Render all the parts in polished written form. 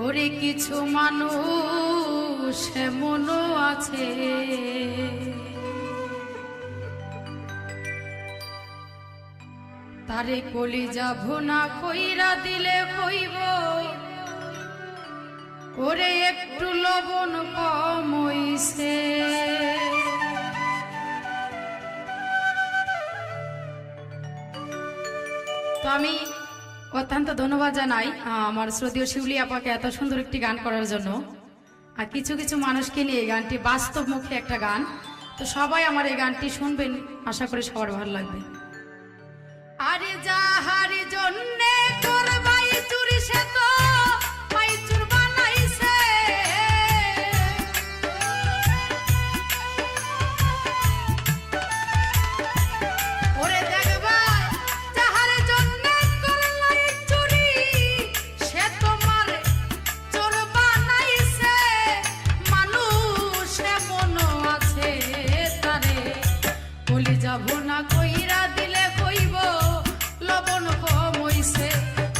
ওরে কিছু মানুষ এমনও আছে তারে কলিজা ভুনা কইরা দিলে কইব ওরে একটু লবণ কম হইছে। তো আমি অত্যন্ত ধন্যবাদ জানাই আমার শ্রদ্ধেয় শিউলি আপাকে এত সুন্দর একটি গান করার জন্য। আর কিছু কিছু মানুষকে নিয়ে এই গানটি বাস্তবমুখী একটা গান, তো সবাই আমার এই গানটি শুনবেন, আশা করি সবার ভালো লাগবে। আরে যাহার জন্যে করবাই চুরি সে তো মাইচুর বানাইছে, ওরে দেখবা যাহার জন্যে করলাই চুরি সে তোমার চোর বানাইছে। মানুষ এমনও আছে তারে কলিজা ভুনা কইরা দিলে কইব লবণ কম হইছে।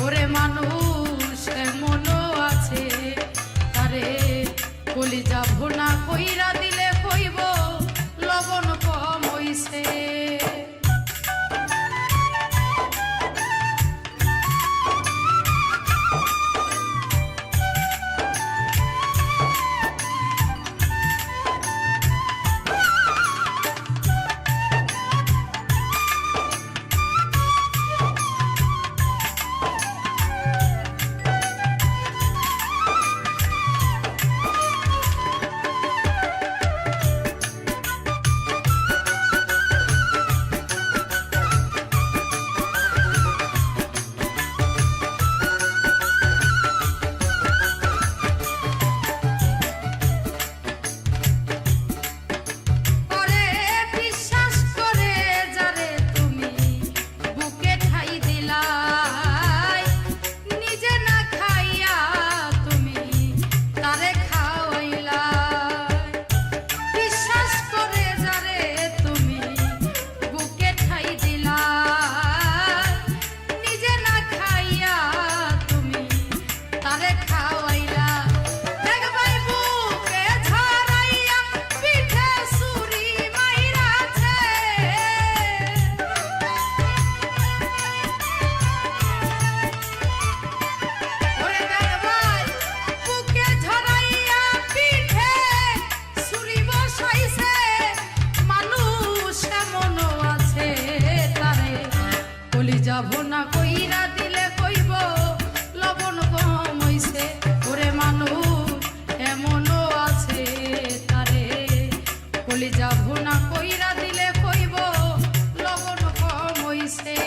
ওরে মানুষ এমনও আছে তারে কলিজা ভুনা কইরা দিলে কইব লবণ কম হইছে। কলিজা ভুনা কইরা দিলে কইব লবণ কম হইছে। ওরে মানুষ এমনও আছে তারে কলিজা ভুনা কইরা দিলে কইব লবণ কম হইছে।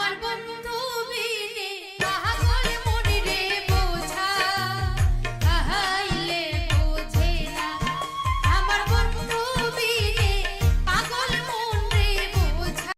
আমার বন্ধু বিনে পাগল মন রে বোঝা হাইলে বোঝে না আমার বন্ধু বিনে পাগল মন রে বোঝা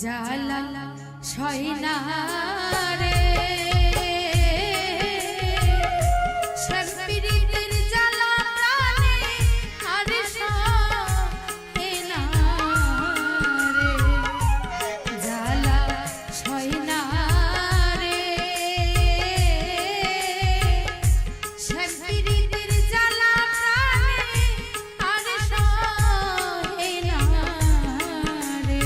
জ্বালা সয় না রে সম্পিরিতের জ্বালা প্রাণে আর সহে না রে জ্বালা সয় না রে সম্পিরিতের জ্বালা প্রাণে আর সহে না রে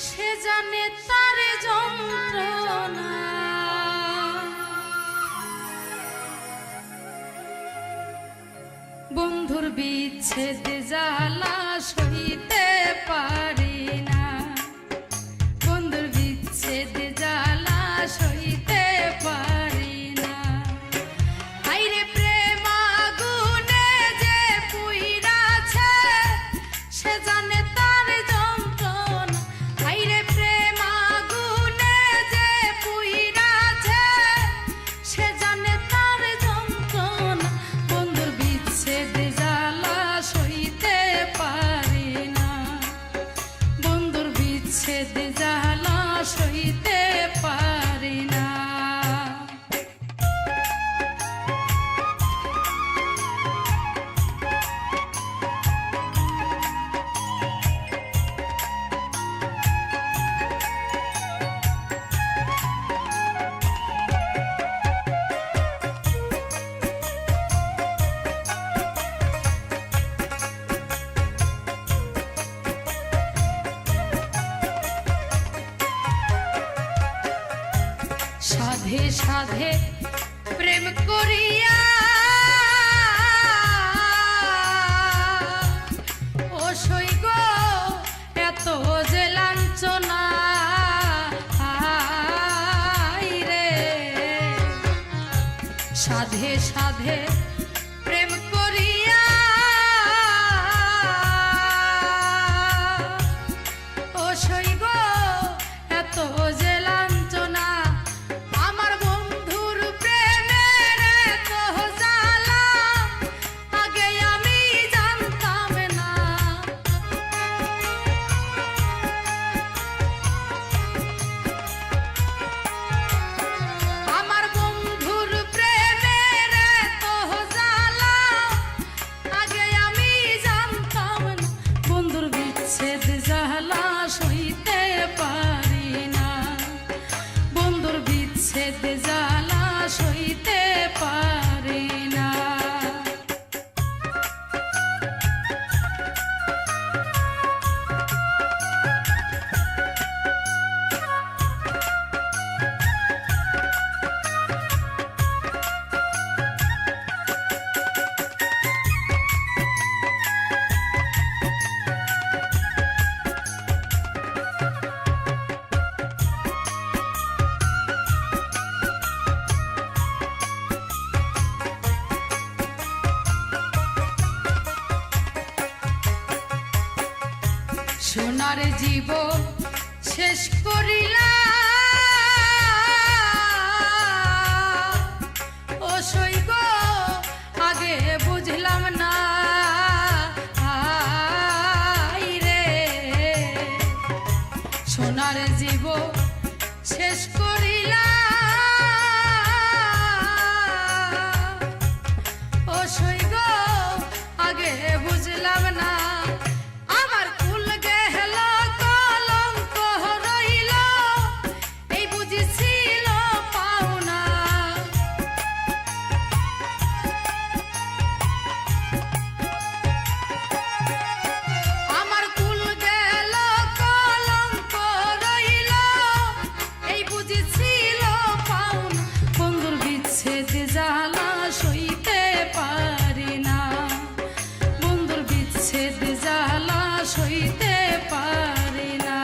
সে জানে তার যন্ত্রণা। বন্ধুর বিচ্ছেদ জ্বালা সইতে পারি না, বন্ধুর বিচ্ছেদ জ্বালা সইতে পারি না। আইরে প্রেম আগুনে যে পুইরাছে সে জানে তার যন্ত্রণা। আইরে প্রেম আগুনে যে পুইরাছে সে জানে তার যন্ত্রণা। বন্ধুর বিচ্ছেদ জ্বালা সইতে পারি না, বন্ধুর বিচ্ছেদ জ্বালা সইতে পারি না। সাধে সাধে প্রেম করিয়া ও সইগ এত যে লাঞ্ছনা। রে সাধে সাধে প্রেম করিয়া ও সইগ এত যে লাঞ্ছনা। আমার বন্ধুর প্রেমের এত জ্বালা আগে আমি জানতাম না। আমার বন্ধুর প্রেমের এত জ্বালা আগে আমি জানতাম না। বন্ধুর বিচ্ছেদ জ্বালা সইতে পারি না, বন্ধুর বিচ্ছেদ জ্বালা সইতে পারি না। সোনার জীবন শেষ করিলা ও সইগ আগে বুঝলাম না। রে সোনার জীবন শেষ করিলা ও সইগ আগে বুঝলাম না। আমার কুল গেল কলঙ্ক রইল এই বুঝিছিল পাওনা। আমার কুল গেল কলঙ্ক রইল এই বুঝিছিল পাওনা। বন্ধুর বিচ্ছেদ জ্বালা সইতে পারি না, বন্ধুর বিচ্ছেদ জ্বালা সইতে পারি না।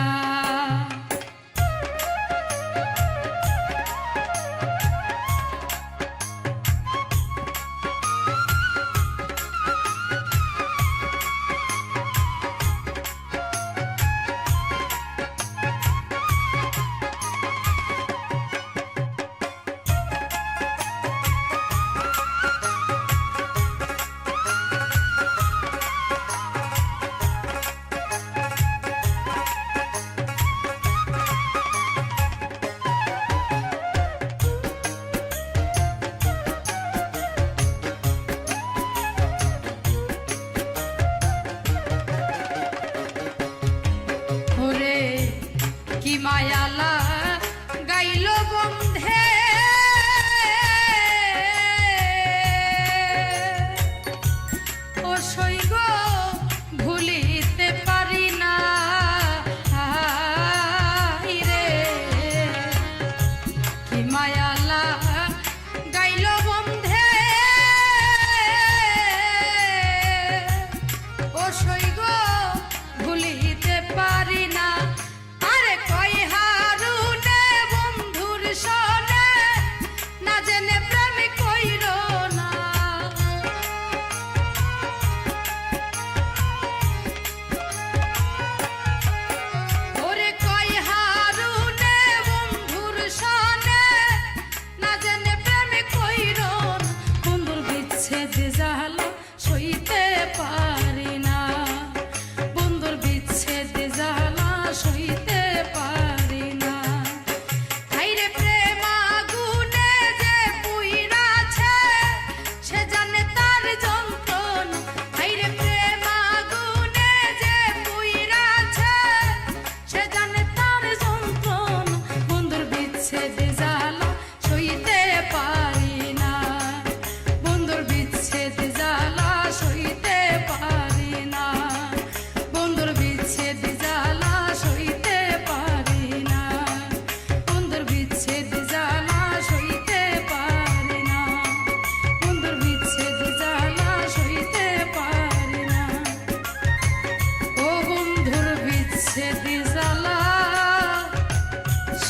মায়ালা গাইল বন্ধে ও সইগ ভুলিতে পারি না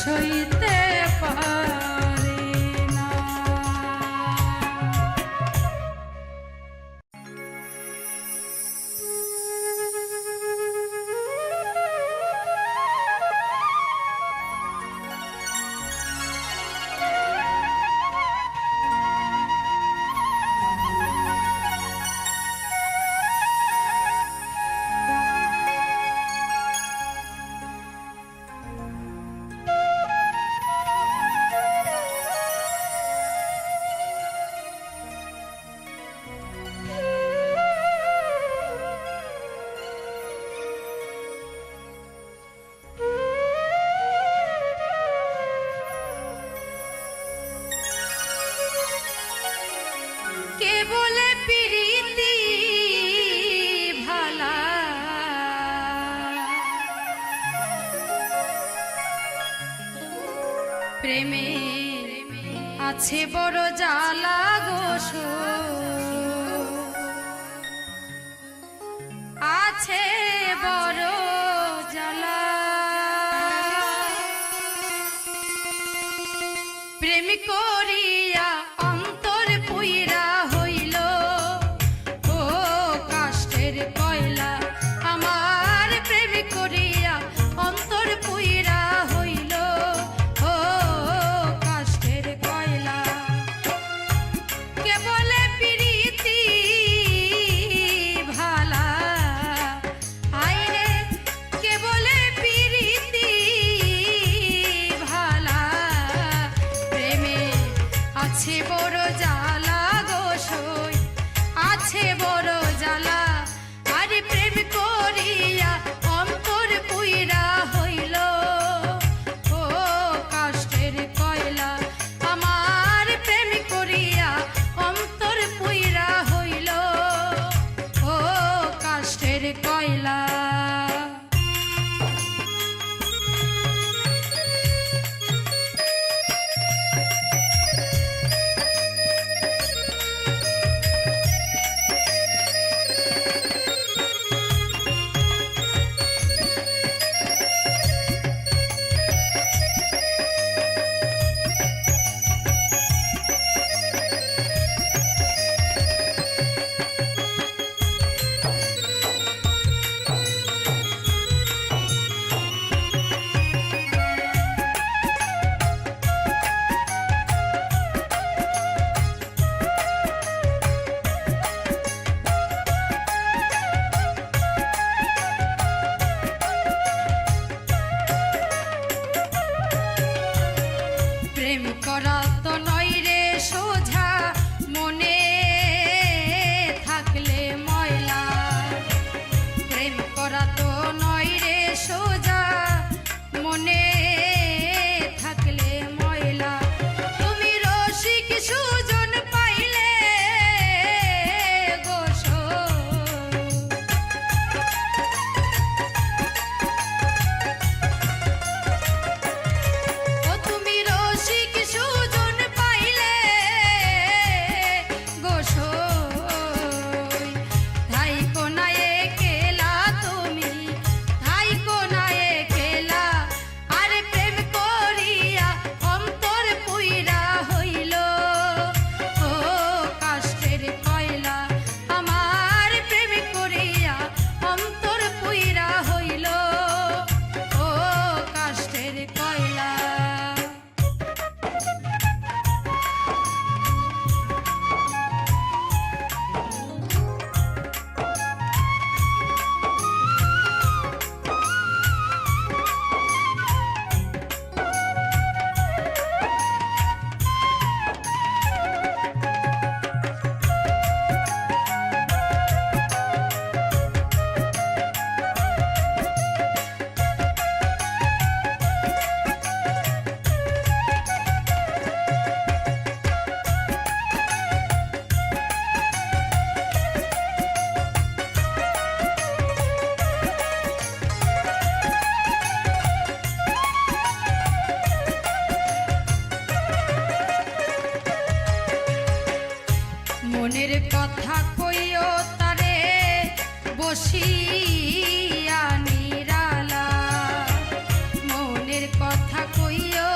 সইতে পারে না। কে বলে প্রীতি ভালা, প্রেমে আছে বড় জ্বালা গো আছে বড় জ্বালা। প্রেম করিয়া অন্তর পুইরা হইল ও কাষ্টের কয়লা, আমার প্রেম করিয়া অন্তর পুইরা হইল ও কাষ্টের কয়লা। কে বলে প্রীতি ভালা, আইরে কে বলে প্রীতি ভালা, প্রেমে আছে বড় জ্বালা গো সই আছে বড় জ্বালা। আরে প্রেম করিয়া অন্তর পুইরা হইল ও কাষ্টের কয়লা, আমার প্রেম করিয়া অন্তর পুইরা হইল ও কাষ্টের কয়লা। প্রেম করা তো নয় রে সোজা, মনে থাকলে ময়লা। প্রেম করা তো নয় রে সোজা, মনে থাকলে ময়লা। তুমি রসিক সুজন পাইলে গো ও তুমি রসিক সুজন পাইলে গো ধাই কোনায় কেলা, তুমি ধাই কোনায় কেলা। আরে প্রেম করিয়া অন্তর পুইরা হইল ও কাষ্টের কয়লা, আমার প্রেম করিয়া অন্তর পুইরা হইল ও কাষ্টের কয়লা। মনের কথা কইও তারে বসিয়া নিরালা, মনের কথা কইও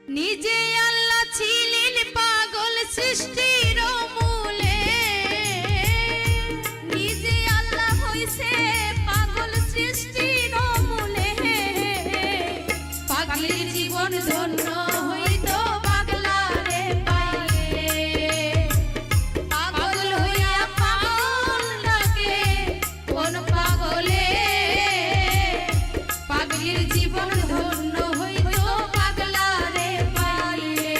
নিজে আল্লাহ ছিলেন পাগল সৃষ্টির মূলে, নিজে আল্লাহ হইছে পাগল সৃষ্টির মূলে। পাগলের জীবন ধন্য হইতো পাগলারে পাইলে, পাগল হইয়া পাগল ডাকে কোন পাগলে। পাগলের জীবন ধন্য হইতো পাগলারে পাইলে।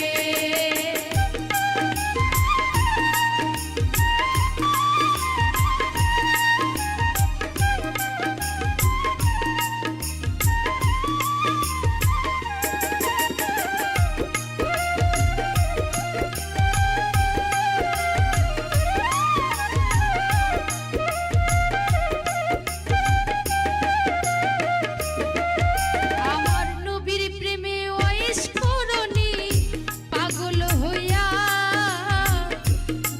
আমার নবীর প্রেমে ওয়াইশ করনি পাগল হইয়া,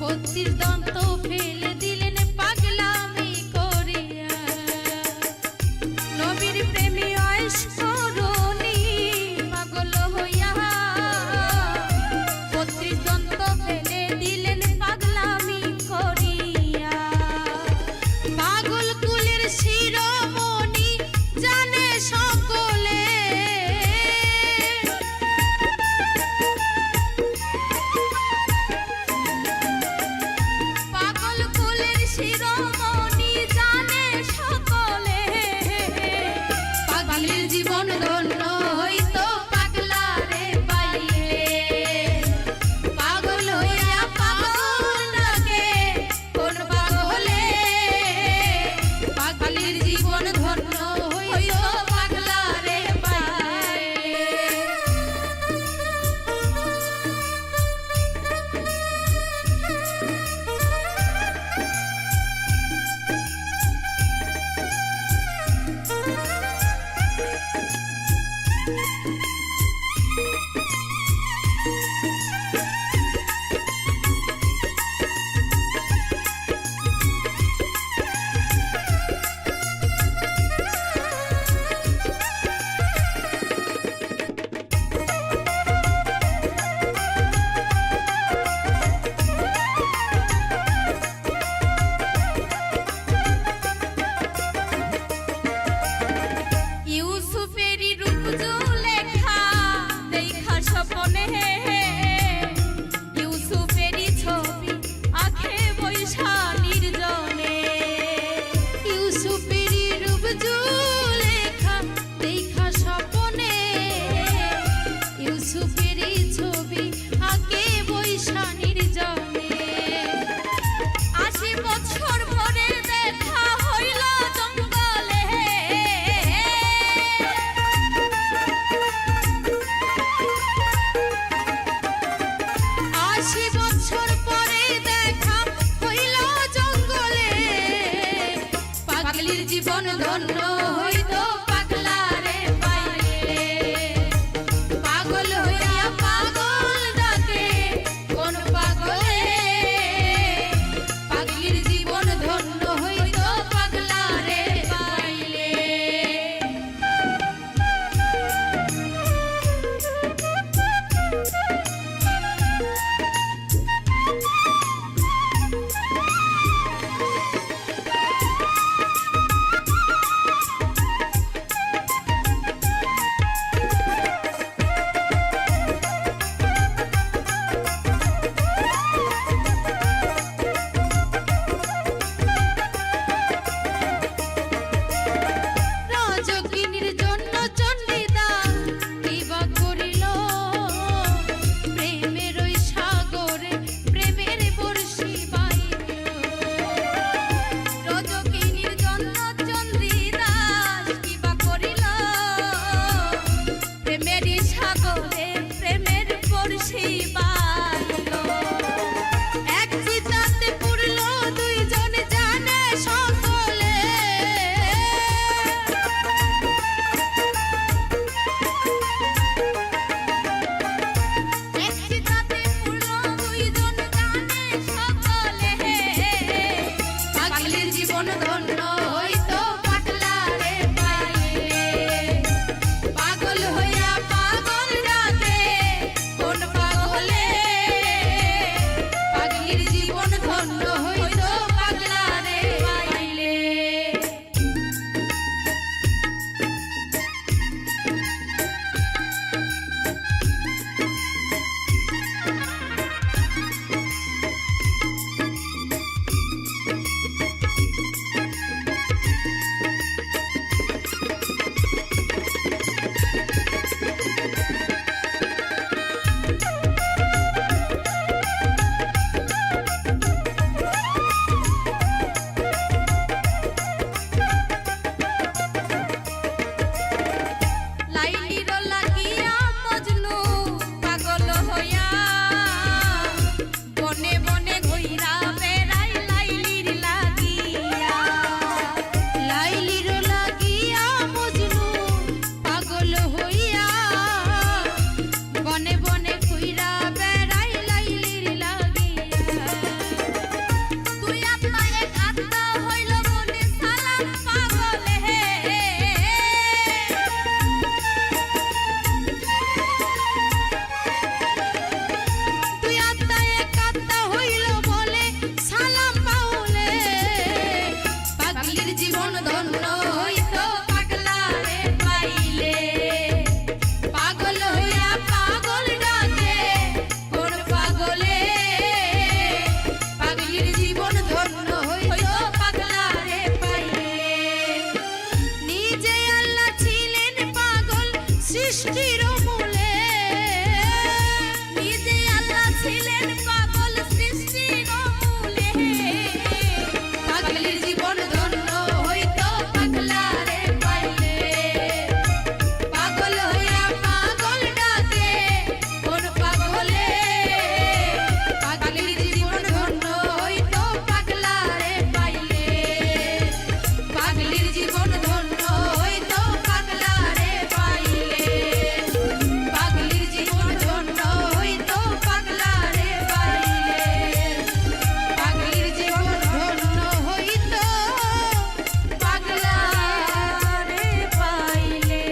32 দন্ত ফেলে দিলেন পাগলামি করিয়া। নবীর প্রেমে ওয়াইশ করনি পাগল হইয়া, 32 দন্ত ফেলে দিলেন পাগলামি করিয়া। পাগল কুলের শিরোমণি জানে সকলে, পাগল কুলের শিরোমণি জানে সকলে। পাগলের জীবন ধন্য হইতো পাগলারে পাইলে, পাগল হইয়া পাগল ডাকে কোন পাগলে। পাগলের জীবন ধন্য হইতো পাগলারে পাইলে। ইউসুফেরই রূপ জুলেখা দেখা স্বপ্নে, ইউসুফেরই ছবি আঁখে বৈশা নির্জনে। ইউসুফেরই রূপ জুলেখা দেখা স্বপ্নে, ইউসুফেরই ছবি আঁকে বৈশা নির্জনে। 80 বছর পরে দেখা হইল জঙ্গলে, 80 বছর পরে দেখা হইল জঙ্গলে। পাগলের জীবন ধন্য হইতো পাগলারে পাইলে, পাগল হইয়া পাগল ডাকে কোন পাগলে। পাগলের জীবন ধন্য হইতো পাগলারে পাইলে। ধন্য হইতো পাগলা রে পাইলে পাগল হইয়া পাগল ডাকে কোন পাগলে পাগলির জীবন ধন্য হইতো পাগলা রে পাইলে নিজে আল্লাহ ছিলেন পাগল সৃষ্টির মূলে নিজে আল্লাহ ছিলেন পাগল সৃষ্টির মূলে পাগলির জীবন ধন্য হইতো পাগলা রে পাইলে পাগল হইয়া পাগল ডাকে কোন পাগলে পাগলির জীবন ধন্য হইতো পাগলা রে পাইলে পাগলির জীবন ধন্য হইতো পাগলা রে পাইলে পাগলির জীবন ধন্য হইতো পাগলা রে পাইলে পাগলির জীবন ধন্য হইতো পাগলা রে পাইলে।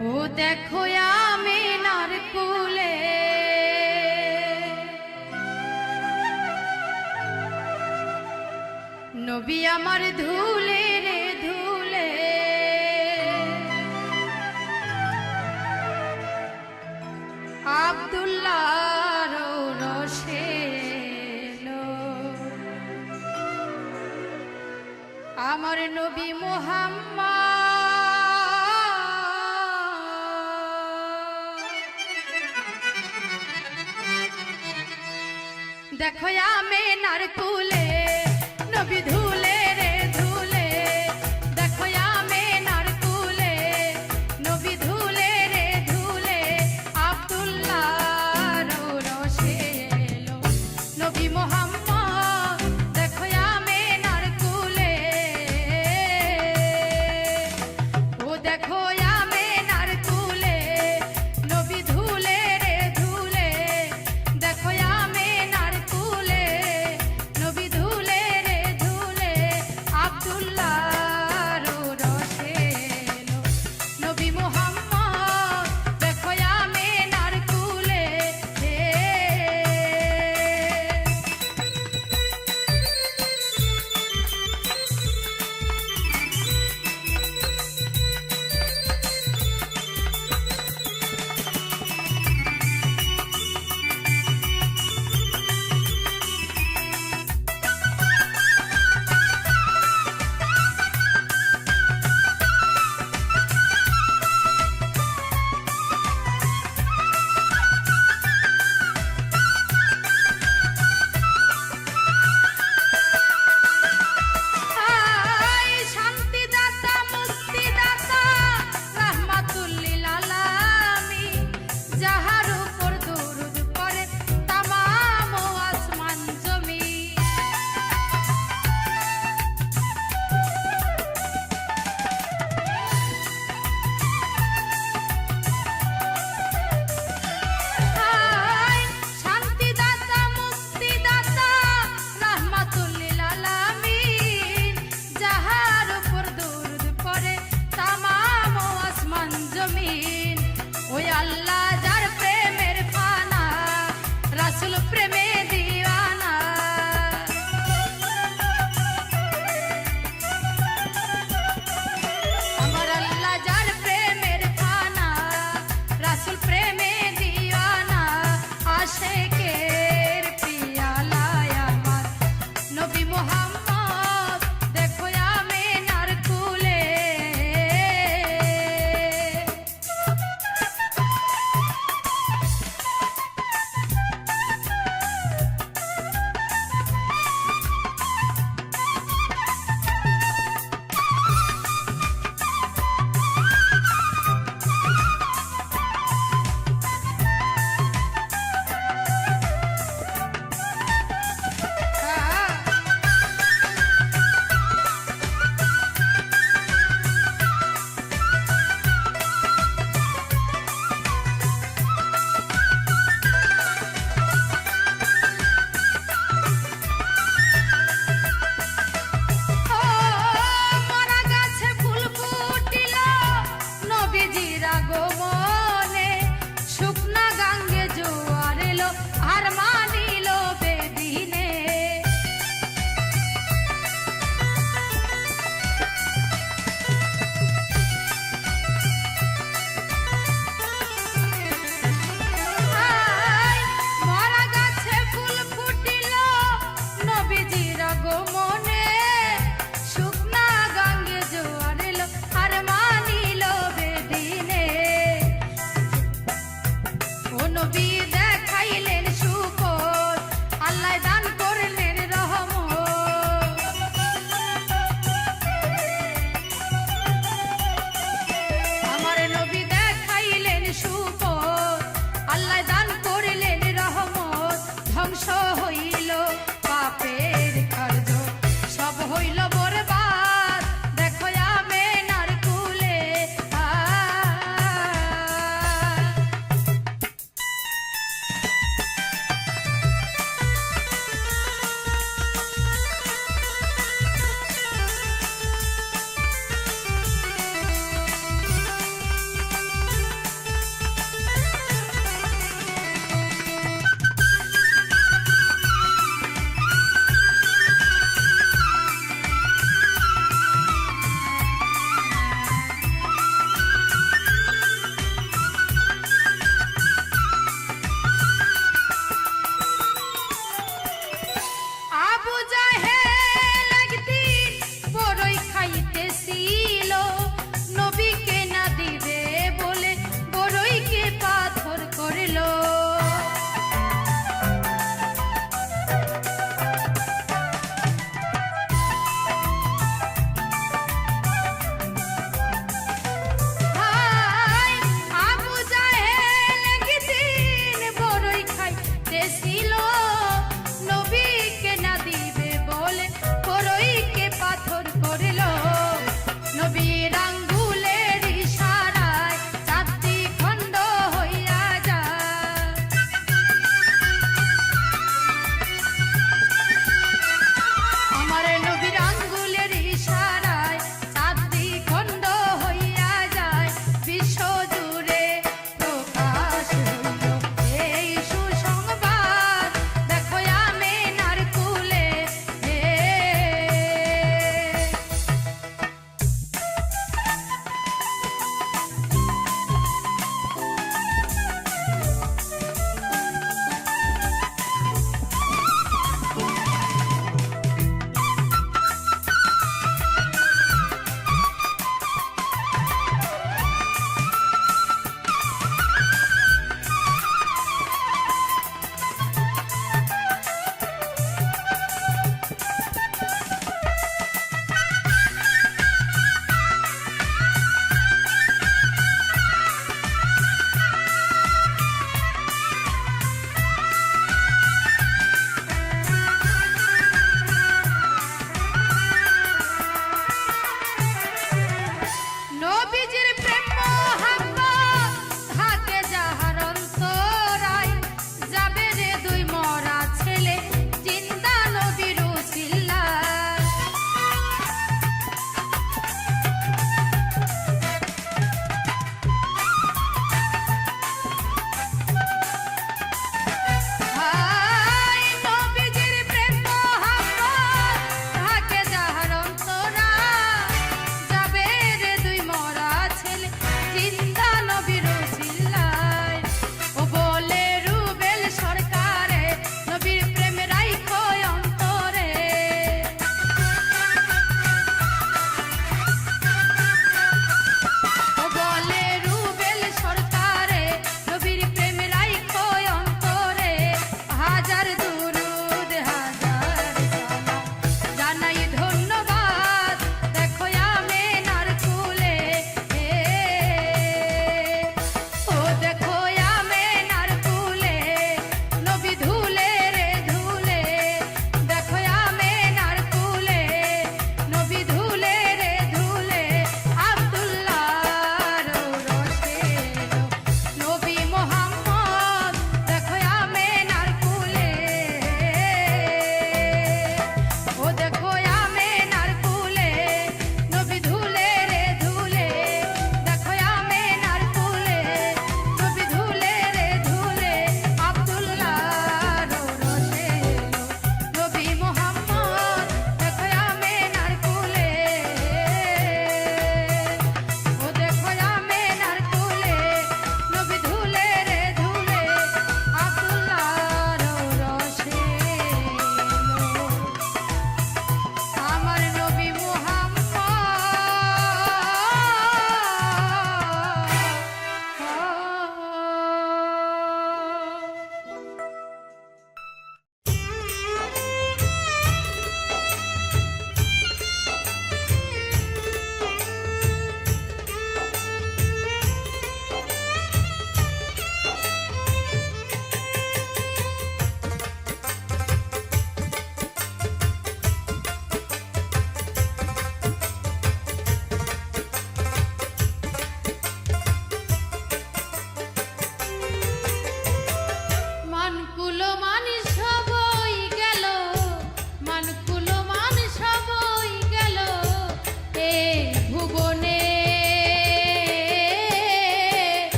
ও দেখো আমিনার কুলে নবী আমার ধুলে রে ধুলে আব্দুল্লাহর রসে আমার নবী মুহাম্মদ দেখো আমিনার কুলে নবী ধুলে রে ধুলে দেখো আমিনার কুলে নবী ধুলে রে ধুলে আব্দুল্লাহর রসে এলো নবী মুহাম্মদ দেখো আমিনার কুলে ও দেখো আমিনার কুলে নবী ধুলে রে ধুলে দেখো আমিনার কুলে নবী ধুলে রে ধুলে আব্দুল্লাহর রসে এলো নবী মুহাম্মদ দেখো আমিনার কুলে আয় শান্তিদাতা মুক্তিদাতা রাহমাতুল লিল আলামিন যাহার উপর দরুদ পড়ে তামাম আসমান জমিন আয় শান্তিদাতা মুক্তিদাতা রাহমাতুল লিল আলামিন যাহার উপর দরুদ পড়ে তামাম আসমান জমিন ওই আল্লাহ যার প্রেমের ফানা রাসূল প্রেমে দিওয়ানা আমার আল্লাহ যার প্রেমের ফানা রাসূল প্রেমে দিওয়ানা আশিকের পিয়ালায় আমার নবী মুহাম্মদ দেখো আমিনার কুলে নবীজির আগমনে শুকনা গাঙ্গে জোয়ার এলো আর মানিল বেদিনে। আয়, মরা গাছে ফুল ফুটিল নবীজির আগমনে শুকনা গাঙ্গে জোয়ার এলো আর মানিল বেদিনে।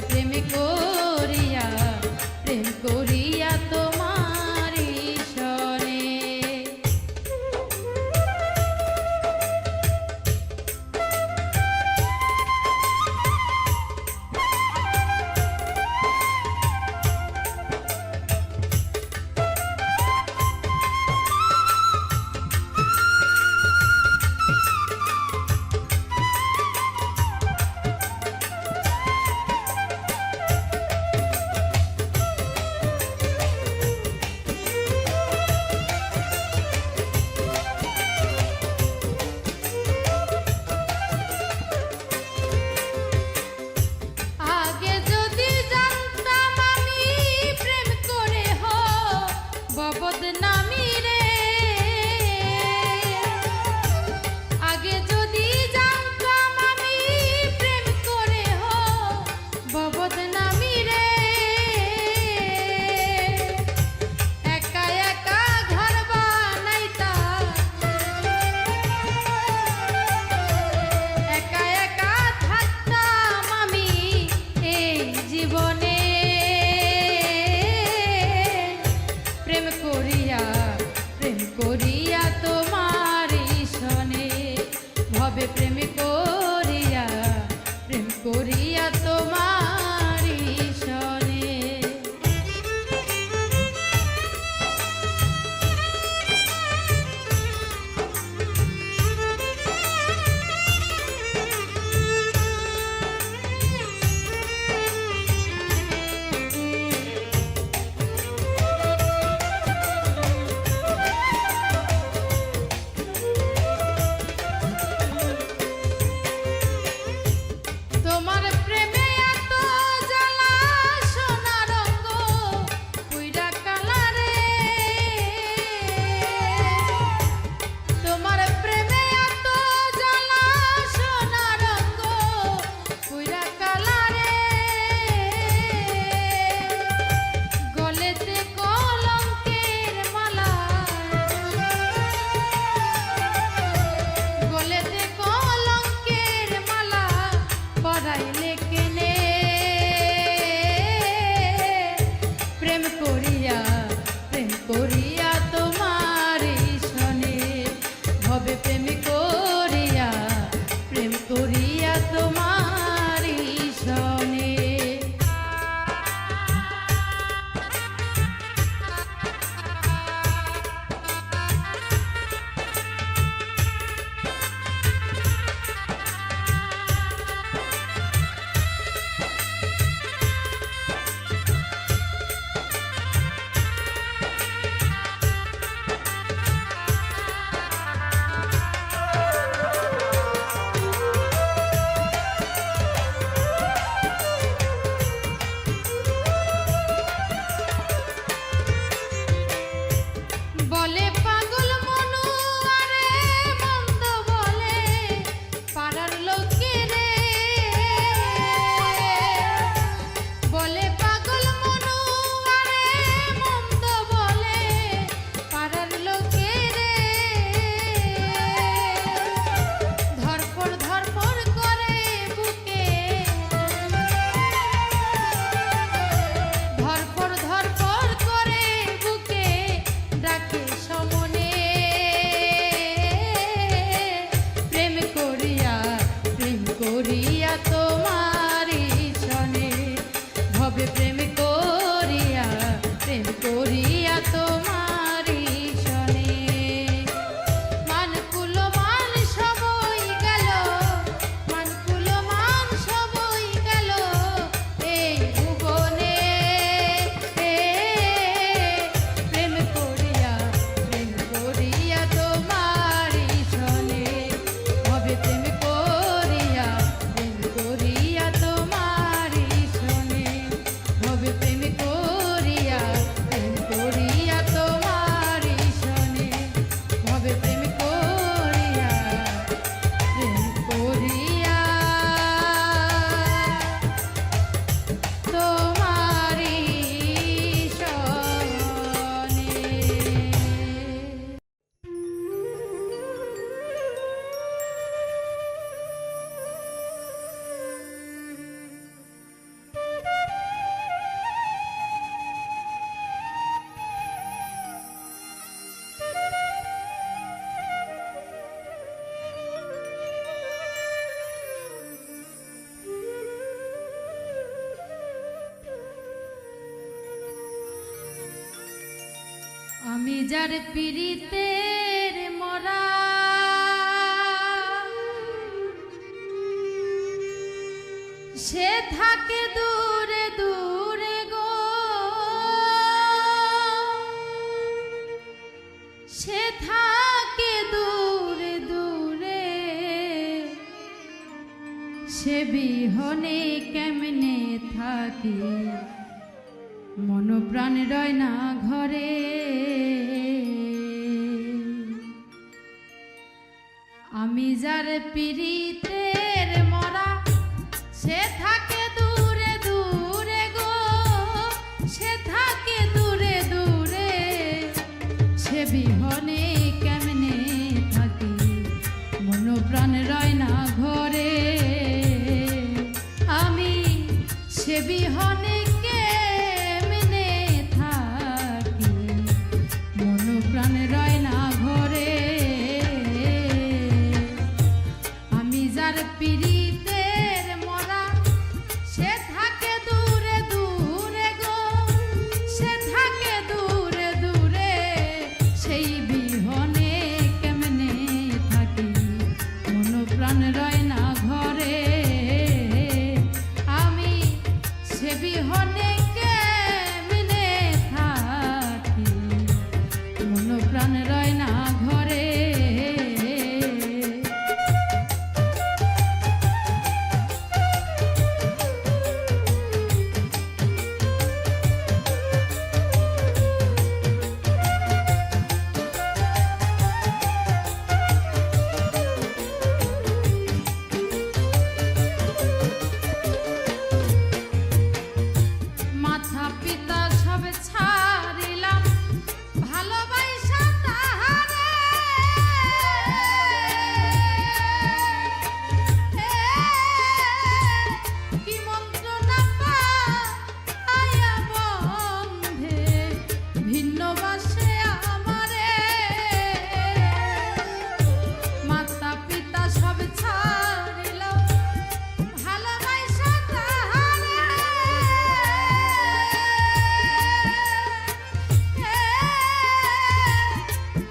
প্রেম করিয়া তোমারি সনে। আগে যদি জানতাম আমি প্রেম করে বদনামি রে, আগে যদি জানতাম আমি প্রেম করে বদনামি রে, একা একা ঘর বানাইতাম, একা একা থাকতাম আমি এই জীবনে। প্রেম করিয়া তোমারি সনে, ভবে প্রেম করিয়া তোমারি সনে। তোমার প্রেমে এত জ্বালা সোনা রঙ পুইরা কালারে, তোমার প্রেমে এত জ্বালা সোনা রঙ পুইরা কালারে, গলেতে কলঙ্কের মালা, গলেতে কলঙ্কের মালা পরাইলে কেনে। প্রেম করিয়া তোমারি সনে, ভবে প্রেম করিয়া তোমারি সনে। বলে পাগল মনু আরে মন্দ বলে পাড়ার লোকে রে, বলে পাগল মনু আরে মন্দ বলে পাড়ার লোকে রে, ধরপড় করে বুকে, ধরপড় করে বুকে ডাকে সমনে। প্রেম করিয়া তোমারি সনে, ভবে প্রেম করিয়া তোমারি সনে। মানকুল মান সবই গেল, মানকুল মান সবই গেল এই ভুবনে। প্রেম করিয়া তোমারি সনে, ভবে প্রেম করিয়া যার পীড়িতের মরা সে থাকে দূরে দূরে গো, সে থাকে দূরে দূরে, সে বিহনে কেমনে থাকি মন প্রাণ রয় না ঘরে। আমি যার পীড়িতের মরা সে থাকে দূরে দূরে গো, সে থাকে দূরে দূরে, সে বিহনে কেমনে থাকি মন প্রাণ রয় না ঘরে। আমি সে বিহনে কেমনে থাকি মন প্রাণ রয় না ঘরে। আমি যার পীড়িতের মরা সে থাকে দূরে দূরে গো, সে থাকে দূরে দূরে, সেই বিহনে কেমনে থাকি মন প্রাণ রয় না ঘরে। আমি সে বিহনে কেমনে থাকি মন প্রাণ রয় না ঘরে। মাথা পিতা সব ছাড়িলাম ভালোবাসা তাহারে, কি মন্ত্রণা পাইয়া বন্ধে ভিন্ন বাসে আমারে। মাতা পিতা সব ছাড়িলাম ভালোবাসা তাহারে,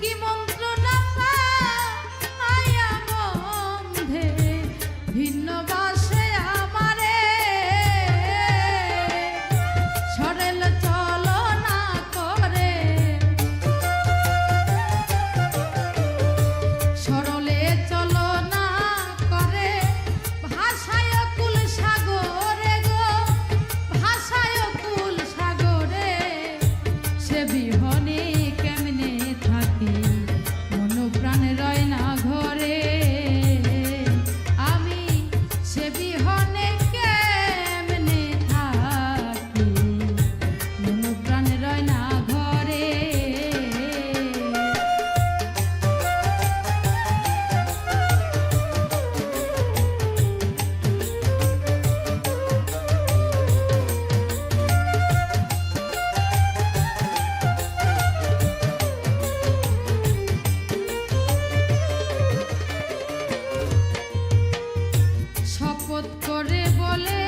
কি মন্ত্রণা পাইয়া বন্ধে ভিন্ন বাসে আমারে। সরল চলনা করে, সরলে চলনা করে, ভাষায় কুল সাগরে গো, ভাষায় কুল সাগরে, সে বিহনে কেমনে থাকি মন প্রাণ রয় না ঘরে। আমি সে বিহনে কেমনে থাকি মন প্রাণ রয় না ঘরে। শপথ করে বলে